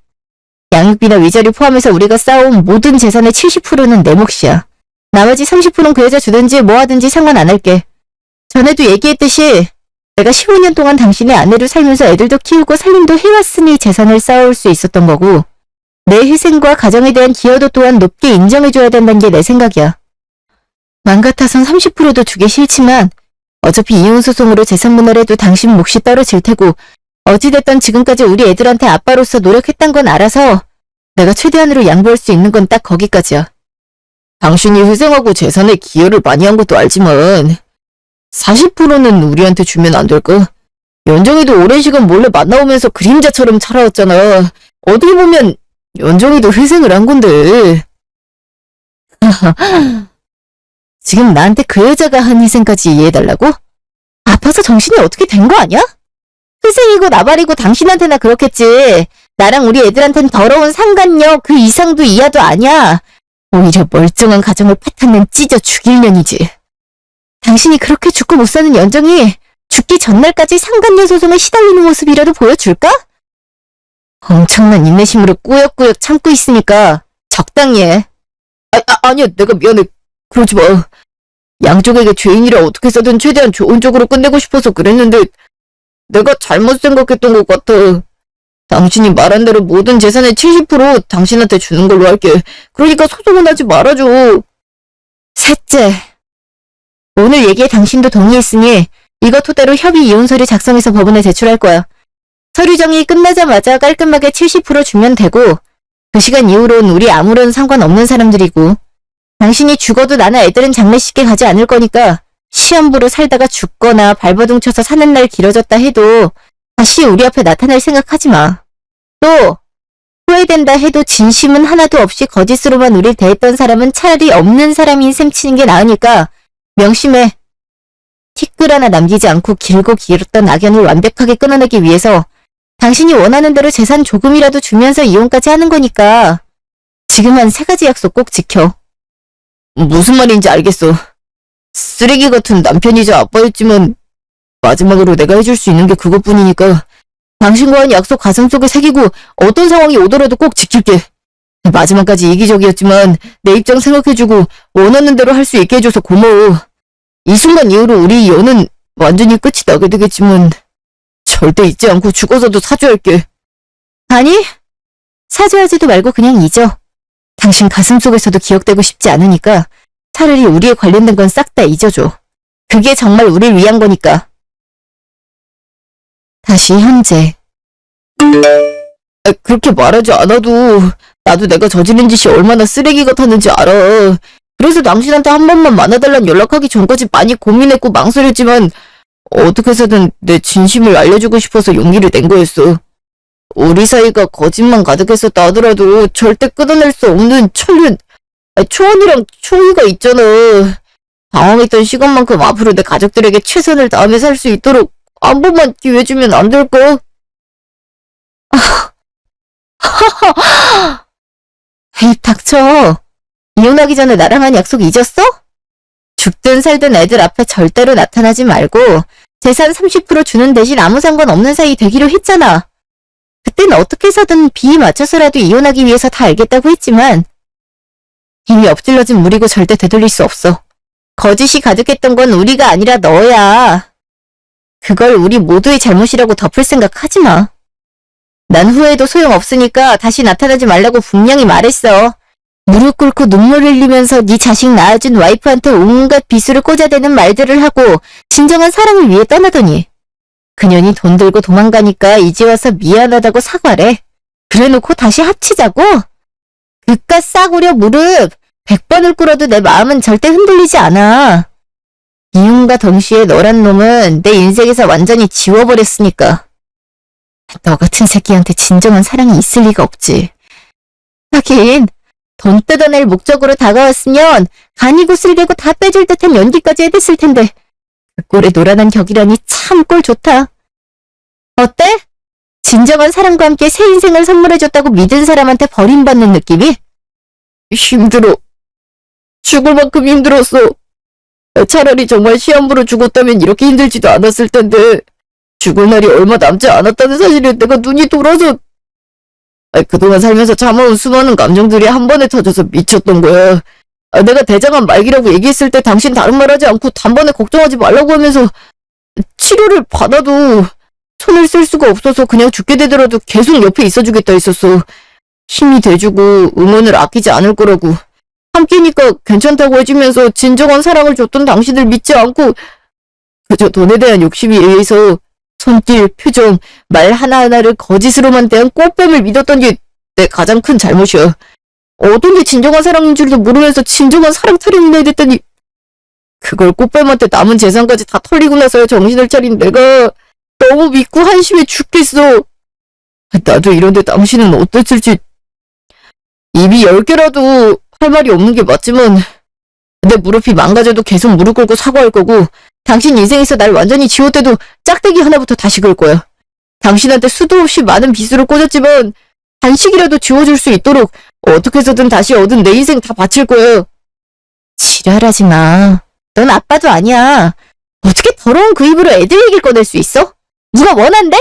양육비나 위자료 포함해서 우리가 쌓아온 모든 재산의 70%는 내 몫이야. 나머지 30%는 그 여자 주든지 뭐 하든지 상관 안 할게. 전에도 얘기했듯이 내가 15년 동안 당신의 아내로 살면서 애들도 키우고 살림도 해왔으니 재산을 쌓아올 수 있었던 거고 내 희생과 가정에 대한 기여도 또한 높게 인정해줘야 된다는 게 내 생각이야. 맘 같아선 30%도 주기 싫지만 어차피 이혼소송으로 재산 분할해도 당신 몫이 떨어질 테고 어찌됐든 지금까지 우리 애들한테 아빠로서 노력했단 건 알아서 내가 최대한으로 양보할 수 있는 건 딱 거기까지야. 당신이 희생하고 재산에 기여를 많이 한 것도 알지만 40%는 우리한테 주면 안 될까? 연정이도 오랜 시간 몰래 만나오면서 그림자처럼 살아왔잖아. 어떻게 보면 연정이도 희생을 한 건데. 지금 나한테 그 여자가 한 희생까지 이해해달라고? 아파서 정신이 어떻게 된 거 아니야? 희생이고 나발이고 당신한테나 그렇겠지. 나랑 우리 애들한텐 더러운 상간녀 그 이상도 이하도 아니야. 오히려 멀쩡한 가정을 파탄낸 찢어 죽일 년이지. 당신이 그렇게 죽고 못 사는 연정이 죽기 전날까지 상간녀 소송에 시달리는 모습이라도 보여줄까? 엄청난 인내심으로 꾸역꾸역 참고 있으니까 적당히 해. 아니야, 내가 미안해. 그러지 마. 양쪽에게 죄인이라 어떻게 해서든 최대한 좋은 쪽으로 끝내고 싶어서 그랬는데 내가 잘못 생각했던 것 같아. 당신이 말한 대로 모든 재산의 70% 당신한테 주는 걸로 할게. 그러니까 소송은 하지 말아줘. 셋째, 오늘 얘기에 당신도 동의했으니 이거 토대로 협의 이혼 서류 작성해서 법원에 제출할 거야. 서류 정리 끝나자마자 깔끔하게 70% 주면 되고 그 시간 이후로는 우리 아무런 상관없는 사람들이고 당신이 죽어도 나나 애들은 장례식에 가지 않을 거니까 시험부로 살다가 죽거나 발버둥 쳐서 사는 날 길어졌다 해도 다시 우리 앞에 나타날 생각하지 마. 또 후회된다 해도 진심은 하나도 없이 거짓으로만 우릴 대했던 사람은 차라리 없는 사람인 셈 치는 게 나으니까 명심해. 티끌 하나 남기지 않고 길고 길었던 악연을 완벽하게 끊어내기 위해서 당신이 원하는 대로 재산 조금이라도 주면서 이혼까지 하는 거니까 지금 한 3가지 약속 꼭 지켜. 무슨 말인지 알겠어. 쓰레기 같은 남편이자 아빠였지만 마지막으로 내가 해줄 수 있는 게 그것뿐이니까 당신과 한 약속 가슴속에 새기고 어떤 상황이 오더라도 꼭 지킬게. 마지막까지 이기적이었지만 내 입장 생각해주고 원하는 대로 할 수 있게 해줘서 고마워. 이 순간 이후로 우리 연은 완전히 끝이 나게 되겠지만 절대 잊지 않고 죽어서도 사죄할게. 아니, 사죄하지도 말고 그냥 잊어. 당신 가슴속에서도 기억되고 싶지 않으니까 차라리 우리에 관련된 건 싹 다 잊어줘. 그게 정말 우릴 위한 거니까. 다시 현재. 그렇게 말하지 않아도 나도 내가 저지른 짓이 얼마나 쓰레기 같았는지 알아. 그래서 당신한테 한 번만 만나달란 연락하기 전까지 많이 고민했고 망설였지만 어떻게 해서든 내 진심을 알려주고 싶어서 용기를 낸 거였어. 우리 사이가 거짓만 가득했었다 하더라도 절대 끊어낼 수 없는 초원이랑 초이가 있잖아. 당황했던 시간만큼 앞으로 내 가족들에게 최선을 다하며 살 수 있도록 한 번만 기회 주면 안 될까? 입 닥쳐. 이혼하기 전에 나랑 한 약속 잊었어? 죽든 살든 애들 앞에 절대로 나타나지 말고 재산 30% 주는 대신 아무 상관없는 사이 되기로 했잖아. 그땐 어떻게 해서든 비위 맞춰서라도 이혼하기 위해서 다 알겠다고 했지만 이미 엎질러진 물이고 절대 되돌릴 수 없어. 거짓이 가득했던 건 우리가 아니라 너야. 그걸 우리 모두의 잘못이라고 덮을 생각 하지 마. 난 후회해도 소용없으니까 다시 나타나지 말라고 분명히 말했어. 무릎 꿇고 눈물 흘리면서 네 자식 낳아준 와이프한테 온갖 비수를 꽂아대는 말들을 하고 진정한 사랑을 위해 떠나더니 그년이 돈 들고 도망가니까 이제 와서 미안하다고 사과래. 그래놓고 다시 합치자고? 그깟 싸구려 무릎 100번을 꿇어도 내 마음은 절대 흔들리지 않아. 이혼과 동시에 너란 놈은 내 인생에서 완전히 지워버렸으니까. 너 같은 새끼한테 진정한 사랑이 있을 리가 없지. 하긴 돈 뜯어낼 목적으로 다가왔으면 간이고 쓸개고 다 빼줄 듯한 연기까지 해댔을 텐데 그 꼴에 노란한 격이라니 참 꼴 좋다. 어때? 진정한 사랑과 함께 새 인생을 선물해줬다고 믿은 사람한테 버림받는 느낌이? 힘들어. 죽을 만큼 힘들었어. 차라리 정말 시한부로 죽었다면 이렇게 힘들지도 않았을 텐데 죽을 날이 얼마 남지 않았다는 사실에 내가 눈이 돌아서 그동안 살면서 참아온 수많은 감정들이 한 번에 터져서 미쳤던 거야. 내가 대장암 말기라고 얘기했을 때 당신 다른 말 하지 않고 단번에 걱정하지 말라고 하면서 치료를 받아도 손을 쓸 수가 없어서 그냥 죽게 되더라도 계속 옆에 있어주겠다 했었어. 힘이 돼주고 응원을 아끼지 않을 거라고. 함께니까 괜찮다고 해주면서 진정한 사랑을 줬던 당신을 믿지 않고 그저 돈에 대한 욕심에 의해서 손길, 표정, 말 하나하나를 거짓으로만 대한 꽃뱀을 믿었던 게 내 가장 큰 잘못이야. 어떤 게 진정한 사랑인 줄도 모르면서 진정한 사랑 타령이나 해댔더니 그걸 꽃뱀한테 남은 재산까지 다 털리고 나서야 정신을 차린 내가 너무 믿고 한심해 죽겠어. 나도 이런데 당신은 어땠을지. 입이 10개라도 할 말이 없는 게 맞지만 내 무릎이 망가져도 계속 무릎 꿇고 사과할 거고 당신 인생에서 날 완전히 지웠대도 짝대기 하나부터 다시 걸 거야. 당신한테 수도 없이 많은 비수를 꽂았지만 단식이라도 지워줄 수 있도록 어떻게 해서든 다시 얻은 내 인생 다 바칠 거야. 지랄하지 마. 넌 아빠도 아니야. 어떻게 더러운 그 입으로 애들 얘기를 꺼낼 수 있어? 누가 원한대?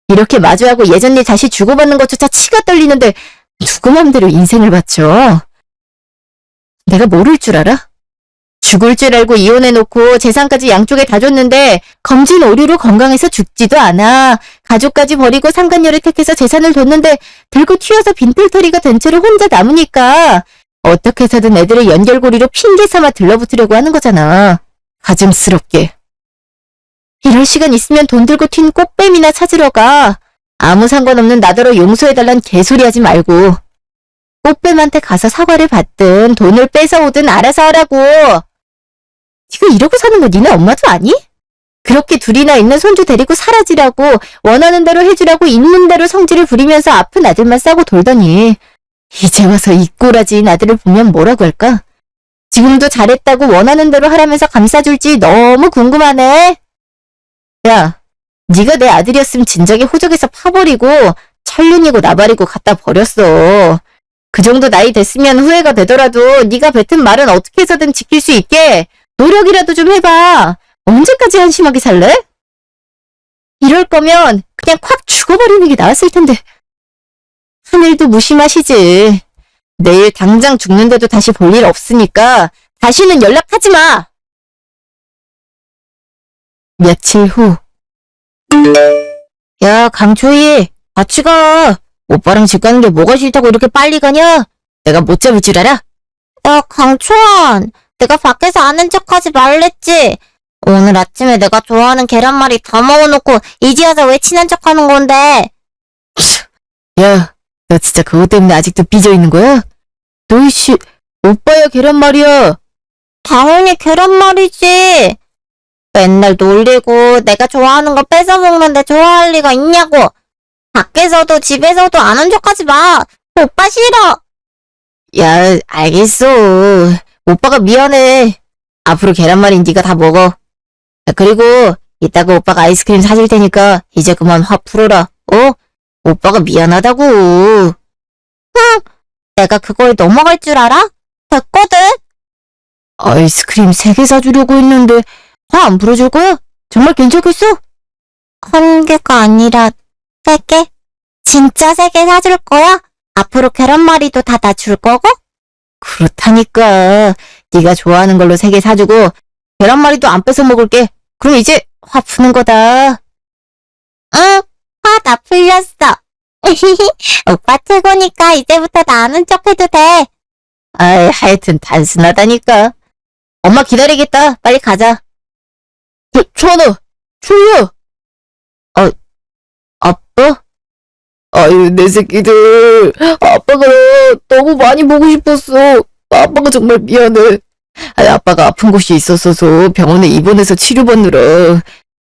이렇게 마주하고 예전 일 다시 주고받는 것조차 치가 떨리는데 누구 맘대로 인생을 바쳐. 내가 모를 줄 알아? 죽을 줄 알고 이혼해놓고 재산까지 양쪽에 다 줬는데 검진 오류로 건강해서 죽지도 않아. 가족까지 버리고 상간녀를 택해서 재산을 뒀는데 들고 튀어서 빈털터리가 된 채로 혼자 남으니까 어떻게 해서든 애들의 연결고리로 핑계 삼아 들러붙으려고 하는 거잖아. 가증스럽게. 이럴 시간 있으면 돈 들고 튄 꽃뱀이나 찾으러 가. 아무 상관없는 나더러 용서해달란 개소리 하지 말고. 꽃뱀한테 가서 사과를 받든 돈을 뺏어오든 알아서 하라고. 네가 이러고 사는 거 니네 엄마도 아니? 그렇게 둘이나 있는 손주 데리고 사라지라고 원하는 대로 해주라고 있는 대로 성질을 부리면서 아픈 아들만 싸고 돌더니 이제 와서 이 꼬라지인 아들을 보면 뭐라고 할까? 지금도 잘했다고 원하는 대로 하라면서 감싸줄지 너무 궁금하네. 야, 네가 내 아들이었으면 진작에 호적에서 파버리고 철륜이고 나발이고 갖다 버렸어. 그 정도 나이 됐으면 후회가 되더라도 네가 뱉은 말은 어떻게 해서든 지킬 수 있게 노력이라도 좀 해봐. 언제까지 한심하게 살래? 이럴 거면 그냥 콱 죽어버리는 게 나았을 텐데. 하늘도 무심하시지. 내일 당장 죽는데도 다시 볼 일 없으니까 다시는 연락하지 마. 며칠 후. 야, 강초희, 같이 가. 오빠랑 집 가는 게 뭐가 싫다고 이렇게 빨리 가냐? 내가 못 잡을 줄 알아? 야, 강초원. 내가 밖에서 아는 척하지 말랬지. 오늘 아침에 내가 좋아하는 계란말이 다 먹어놓고 이제 와서 왜 친한 척하는 건데? 야, 너 진짜 그것 때문에 아직도 삐져있는 거야? 너이씨, 오빠야 계란말이야. 당연히 계란말이지. 맨날 놀리고 내가 좋아하는 거 뺏어 먹는데 좋아할 리가 있냐고. 밖에서도 집에서도 아는 척하지 마. 오빠 싫어. 야, 알겠어. 오빠가 미안해. 앞으로 계란말이 네가 다 먹어. 야, 그리고 이따가 오빠가 아이스크림 사줄 테니까 이제 그만 화 풀어라. 어? 오빠가 미안하다고. 내가 그거에 넘어갈 줄 알아? 됐거든. 아이스크림 3개 사주려고 했는데 화 안 풀어줄 거야? 정말 괜찮겠어? 한 개가 아니라 3개? 진짜 3개 사줄 거야? 앞으로 계란말이도 다 나 줄 거고? 그렇다니까. 네가 좋아하는 걸로 3개 사주고 계란말이도 안 뺏어 먹을게. 그럼 이제 화 푸는 거다. 응, 화 다 풀렸어. 오빠 최고니까 이제부터 나 아는 척 해도 돼. 아이, 하여튼 단순하다니까. 엄마 기다리겠다. 빨리 가자. 초원아, 초희야. 아빠? 아유, 내 새끼들. 아빠가 너무 많이 보고 싶었어. 아빠가 정말 미안해. 아니, 아빠가 아픈 곳이 있었어서 병원에 입원해서 치료받느라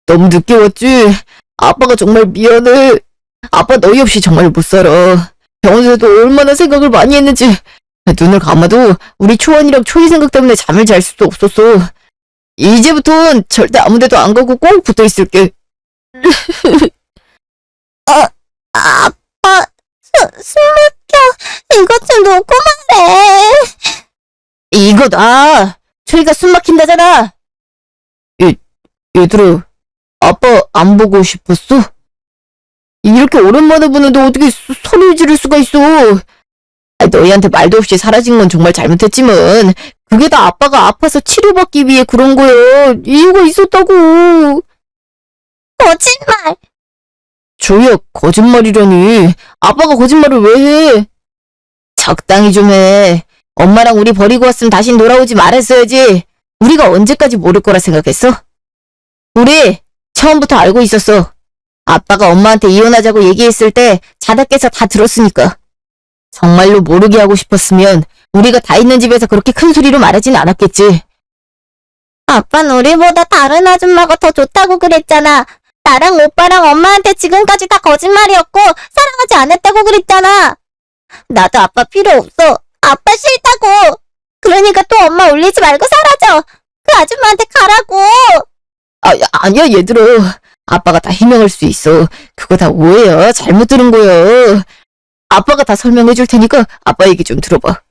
너무 늦게 왔지. 아빠가 정말 미안해. 아빠 너희 없이 정말 못 살아. 병원에서도 얼마나 생각을 많이 했는지. 눈을 감아도 우리 초원이랑 초희 생각 때문에 잠을 잘 수도 없었어. 이제부턴 절대 아무 데도 안 가고 꼭 붙어 있을게. 아빠, 숨 막혀. 이것 좀 놓고 말해. 이거 나 초희가 숨 막힌다잖아. 얘들아, 아빠 안 보고 싶었어? 이렇게 오랜만에 보는데 어떻게 소리 지를 수가 있어? 너희한테 말도 없이 사라진 건 정말 잘못했지만 그게 다 아빠가 아파서 치료받기 위해 그런 거야. 이유가 있었다고. 거짓말. 조이야, 거짓말이라니. 아빠가 거짓말을 왜 해? 적당히 좀 해. 엄마랑 우리 버리고 왔으면 다신 돌아오지 말았어야지. 우리가 언제까지 모를 거라 생각했어? 우리 처음부터 알고 있었어. 아빠가 엄마한테 이혼하자고 얘기했을 때 자다 깨서 다 들었으니까. 정말로 모르게 하고 싶었으면 우리가 다 있는 집에서 그렇게 큰 소리로 말하진 않았겠지. 아빠는 우리보다 다른 아줌마가 더 좋다고 그랬잖아. 나랑 오빠랑 엄마한테 지금까지 다 거짓말이었고 사랑하지 않았다고 그랬잖아. 나도 아빠 필요 없어. 아빠 싫다고. 그러니까 또 엄마 울리지 말고 사라져. 그 아줌마한테 가라고. 아니야, 얘들아. 아빠가 다 해명할 수 있어. 그거 다 오해야. 잘못 들은 거야. 아빠가 다 설명해 줄 테니까 아빠 얘기 좀 들어봐.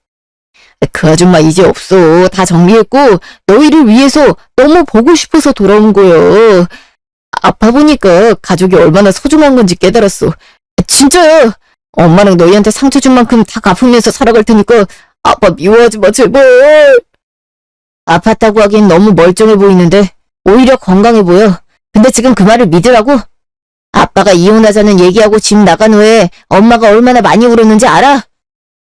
그 아줌마 이제 없어. 다 정리했고 너희를 위해서 너무 보고 싶어서 돌아온 거야. 아파 보니까 가족이 얼마나 소중한 건지 깨달았어. 진짜야. 엄마랑 너희한테 상처 준 만큼 다 갚으면서 살아갈 테니까 아빠 미워하지 마, 제발. 아팠다고 하기엔 너무 멀쩡해 보이는데 오히려 건강해 보여. 근데 지금 그 말을 믿으라고? 아빠가 이혼하자는 얘기하고 집 나간 후에 엄마가 얼마나 많이 울었는지 알아?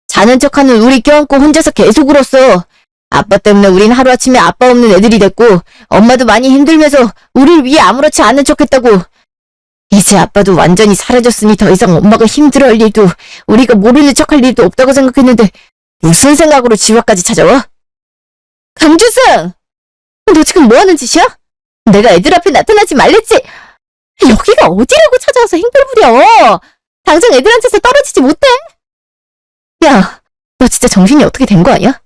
자는 척하는 우리 껴안고 혼자서 계속 울었어. 아빠 때문에 우린 하루아침에 아빠 없는 애들이 됐고 엄마도 많이 힘들면서 우릴 위해 아무렇지 않은 척했다고. 이제 아빠도 완전히 사라졌으니 더 이상 엄마가 힘들어할 일도 우리가 모르는 척할 일도 없다고 생각했는데 무슨 생각으로 집 앞까지 찾아와? 강주승! 너 지금 뭐하는 짓이야? 내가 애들 앞에 나타나지 말랬지? 여기가 어디라고 찾아와서 행패를 부려? 당장 애들한테서 떨어지지 못해? 야, 너 진짜 정신이 어떻게 된 거 아니야?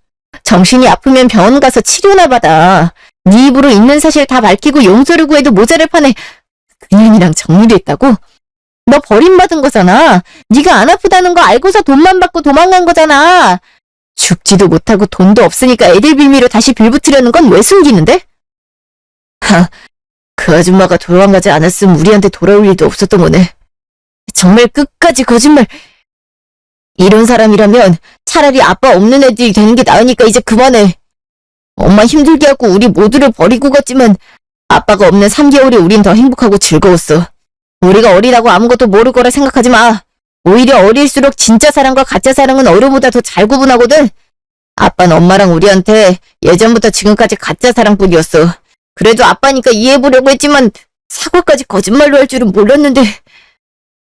정신이 아프면 병원 가서 치료나 받아. 네 입으로 있는 사실 다 밝히고 용서를 구해도 모자랄 판에 그년이랑 정리를 했다고? 너 버림받은 거잖아. 네가 안 아프다는 거 알고서 돈만 받고 도망간 거잖아. 죽지도 못하고 돈도 없으니까 애들 빌미로 다시 빌붙으려는 건 왜 숨기는데? 그 아줌마가 도망가지 않았으면 우리한테 돌아올 일도 없었던 거네. 정말 끝까지 거짓말. 이런 사람이라면 차라리 아빠 없는 애들이 되는 게 나으니까 이제 그만해. 엄마 힘들게 하고 우리 모두를 버리고 갔지만 아빠가 없는 3개월이 우린 더 행복하고 즐거웠어. 우리가 어리다고 아무것도 모를 거라 생각하지 마. 오히려 어릴수록 진짜 사랑과 가짜 사랑은 어른보다 더 잘 구분하거든. 아빠는 엄마랑 우리한테 예전부터 지금까지 가짜 사랑뿐이었어. 그래도 아빠니까 이해해보려고 했지만 사과까지 거짓말로 할 줄은 몰랐는데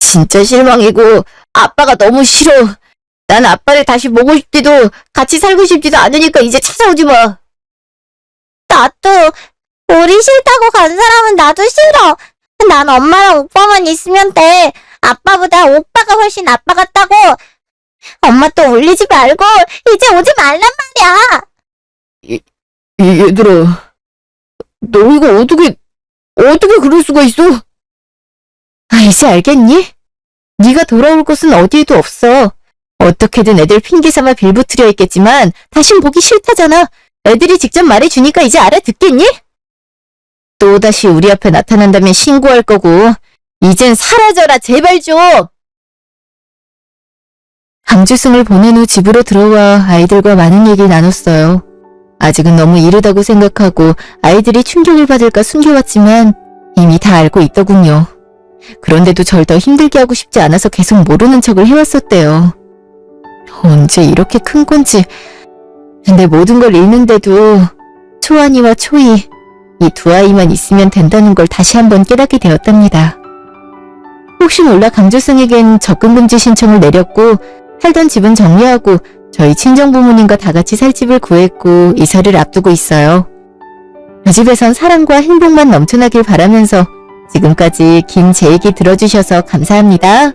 진짜 실망이고 아빠가 너무 싫어. 난 아빠를 다시 보고 싶지도 같이 살고 싶지도 않으니까 이제 찾아오지 마. 나도 우리 싫다고 간 사람은 나도 싫어. 난 엄마랑 오빠만 있으면 돼. 아빠보다 오빠가 훨씬 아빠 같다고. 엄마 또 울리지 말고 이제 오지 말란 말이야. 얘들아, 너 이거 어떻게 그럴 수가 있어? 이제 알겠니? 네가 돌아올 곳은 어디에도 없어. 어떻게든 애들 핑계 삼아 빌붙으려 했겠지만 다신 보기 싫다잖아. 애들이 직접 말해주니까 이제 알아듣겠니? 또다시 우리 앞에 나타난다면 신고할 거고 이젠 사라져라 제발 좀. 강주승을 보낸 후 집으로 들어와 아이들과 많은 얘기를 나눴어요. 아직은 너무 이르다고 생각하고 아이들이 충격을 받을까 숨겨왔지만 이미 다 알고 있더군요. 그런데도 절 더 힘들게 하고 싶지 않아서 계속 모르는 척을 해왔었대요. 언제 이렇게 큰 건지. 근데 모든 걸 잃는데도 초안이와 초이, 이 두 아이만 있으면 된다는 걸 다시 한번 깨닫게 되었답니다. 혹시 몰라 강주승에겐 접근금지 신청을 내렸고 살던 집은 정리하고 저희 친정부모님과 다 같이 살 집을 구했고 이사를 앞두고 있어요. 그 집에선 사랑과 행복만 넘쳐나길 바라면서 지금까지 긴 제 얘기 들어주셔서 감사합니다.